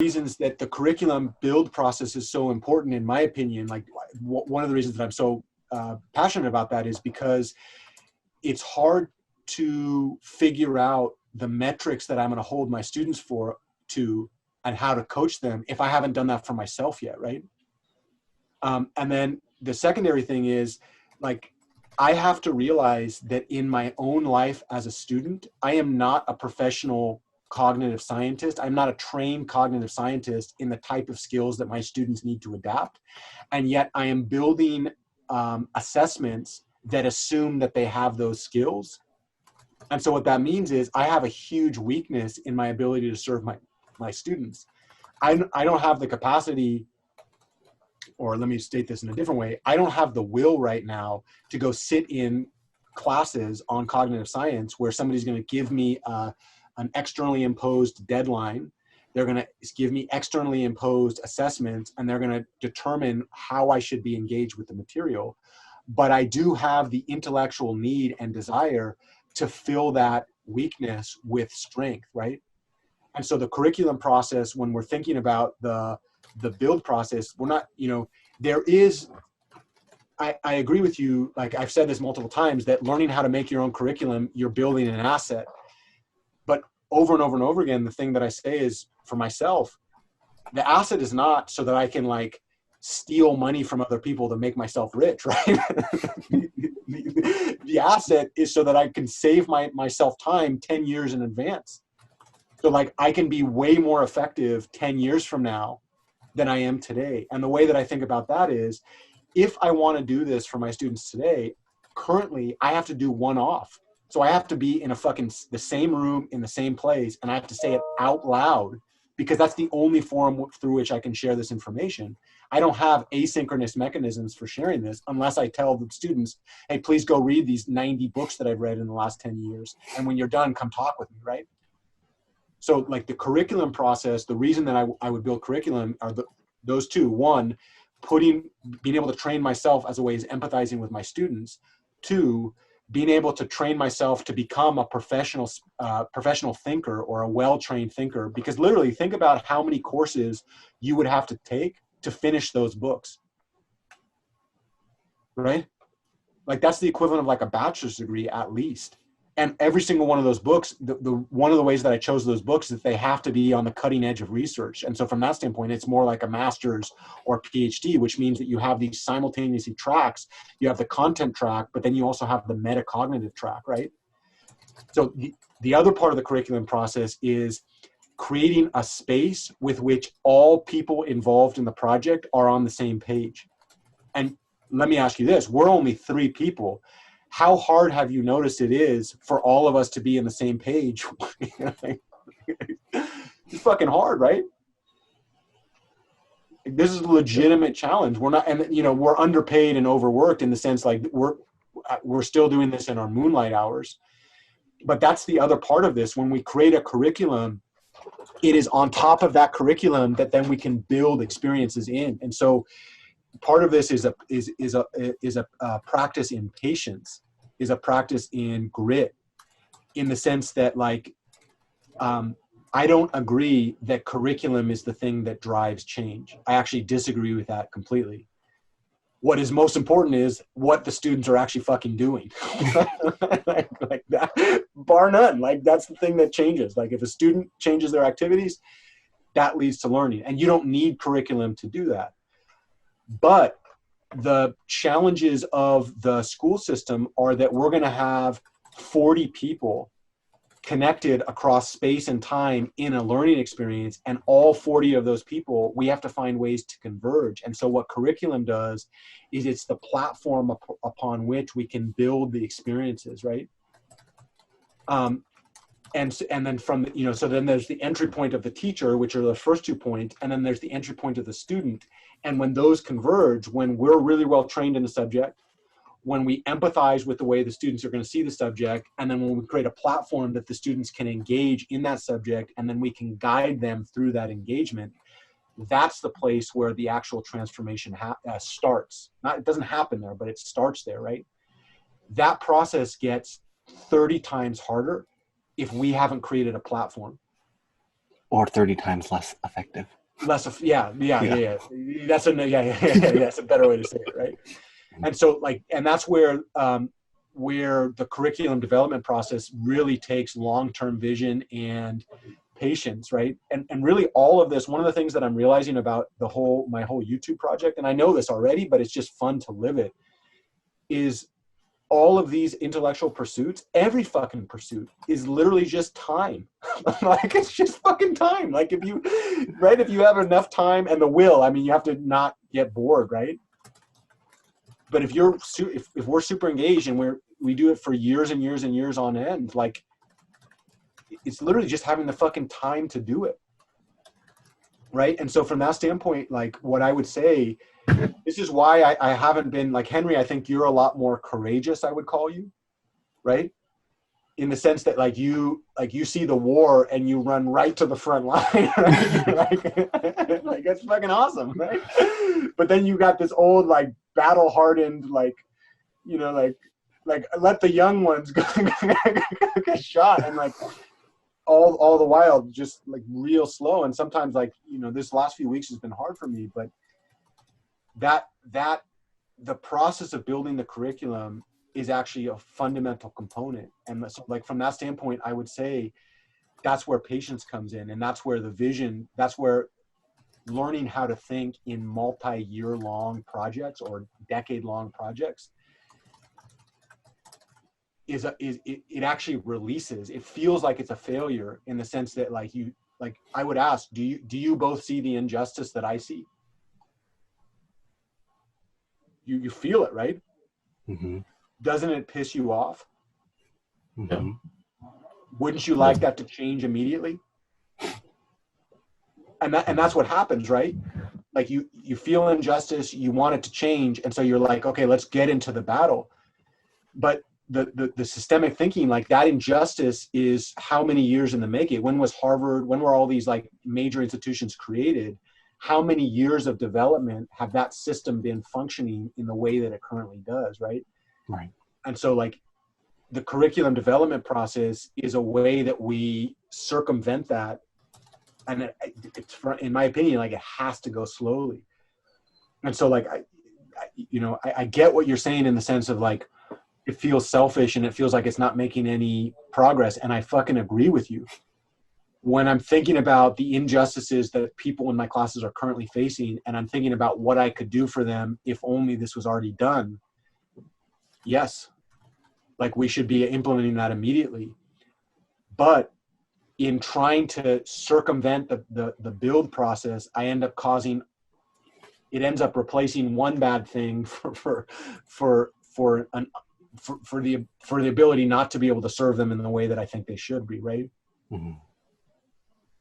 reasons that the curriculum build process is so important, in my opinion, like one of the reasons that I'm so passionate about that is because it's hard to figure out the metrics that I'm going to hold my students to and how to coach them if I haven't done that for myself yet, right? And then the secondary thing is, like, I have to realize that in my own life as a student, I am not a professional cognitive scientist. I'm not a trained cognitive scientist in the type of skills that my students need to adapt. And yet I am building assessments that assume that they have those skills. And so what that means is I have a huge weakness in my ability to serve my students. I don't have the capacity, or let me state this in a different way, I don't have the will right now to go sit in classes on cognitive science where somebody's going to give me an externally imposed deadline. They're going to give me externally imposed assessments, and they're going to determine how I should be engaged with the material. But I do have the intellectual need and desire to fill that weakness with strength, right? And so the curriculum process, when we're thinking about the build process, we're not, there is, I agree with you, like I've said this multiple times, that learning how to make your own curriculum, you're building an asset. But over and over and over again, the thing that I say is, for myself, the asset is not so that I can like steal money from other people to make myself rich, right? The asset is so that I can save myself time 10 years in advance. So like I can be way more effective 10 years from now than I am today. And the way that I think about that is, if I want to do this for my students today, currently I have to do one off. So I have to be in the same room in the same place, and I have to say it out loud, because that's the only forum through which I can share this information. I don't have asynchronous mechanisms for sharing this unless I tell the students, hey, please go read these 90 books that I've read in the last 10 years. And when you're done, come talk with me, right? So like the curriculum process, the reason that I would build curriculum are those two. One, being able to train myself as a way is empathizing with my students. Two, being able to train myself to become a professional thinker, or a well-trained thinker. Because literally, think about how many courses you would have to take to finish those books, right? Like that's the equivalent of like a bachelor's degree at least. And every single one of those books, one of the ways that I chose those books is that they have to be on the cutting edge of research. And so from that standpoint, it's more like a master's or PhD, which means that you have these simultaneously tracks. You have the content track, but then you also have the metacognitive track, right? So the other part of the curriculum process is creating a space with which all people involved in the project are on the same page. And let me ask you this, we're only 3 people. How hard have you noticed it is for all of us to be in the same page? It's fucking hard, right? This is a legitimate challenge. We're not, and we're underpaid and overworked in the sense like we're still doing this in our moonlight hours. But that's the other part of this. When we create a curriculum, it is on top of that curriculum that then we can build experiences in. And so part of this is a practice in patience, is a practice in grit, in the sense that like, I don't agree that curriculum is the thing that drives change. I actually disagree with that completely. What is most important is what the students are actually fucking doing. like that, bar none. Like that's the thing that changes. Like if a student changes their activities, that leads to learning. And you don't need curriculum to do that. But the challenges of the school system are that we're going to have 40 people connected across space and time in a learning experience, and all 40 of those people, we have to find ways to converge. And so what curriculum does is it's the platform upon which we can build the experiences, right? And then from so then there's the entry point of the teacher, which are the first 2 points, and then there's the entry point of the student. And when those converge, when we're really well trained in the subject, when we empathize with the way the students are going to see the subject, and then when we create a platform that the students can engage in that subject, and then we can guide them through that engagement, that's the place where the actual transformation starts. It doesn't happen there, but it starts there, right? That process gets 30 times harder if we haven't created a platform. Or 30 times less effective. Yeah. That's that's a better way to say it, right? And so and that's where the curriculum development process really takes long-term vision and patience, right? And really all of this, one of the things that I'm realizing about my whole YouTube project, and I know this already, but it's just fun to live it, is all of these intellectual pursuits, every fucking pursuit is literally just time. Like it's just fucking time. Like if you have enough time and the will, I mean, you have to not get bored, right? But if we're super engaged and we do it for years and years and years on end, like it's literally just having the fucking time to do it. Right. And so from that standpoint, like what I would say, this is why I haven't been like Henry. I think you're a lot more courageous, I would call you, right? In the sense that like you see the war and you run right to the front line, right? like that's fucking awesome, right? But then you got this old like battle hardened like let the young ones go get shot, and like all the while just like real slow. And sometimes like this last few weeks has been hard for me, but that the process of building the curriculum is actually a fundamental component. And so like from that standpoint, I would say that's where patience comes in, and that's where the vision, that's where learning how to think in multi-year long projects or decade-long projects it actually releases. It feels like it's a failure in the sense that like I would ask, do you both see the injustice that I see? You feel it, right? Mm-hmm. Doesn't it piss you off? Mm-hmm. Wouldn't you like that to change immediately? And that's what happens, right? Like you feel injustice, you want it to change, and so you're like, okay, let's get into the battle. But the systemic thinking, like that injustice is how many years in the making? When was Harvard? When were all these like major institutions created? How many years of development have that system been functioning in the way that it currently does, right? Right. And so like the curriculum development process is a way that we circumvent that. And it's, in my opinion, like it has to go slowly. And so like, I get what you're saying in the sense of like, it feels selfish and it feels like it's not making any progress. And I fucking agree with you. When I'm thinking about the injustices that people in my classes are currently facing, and I'm thinking about what I could do for them if only this was already done, yes, like we should be implementing that immediately. But in trying to circumvent the build process, I end up it ends up replacing one bad thing for the ability not to be able to serve them in the way that I think they should be, right? Mm-hmm.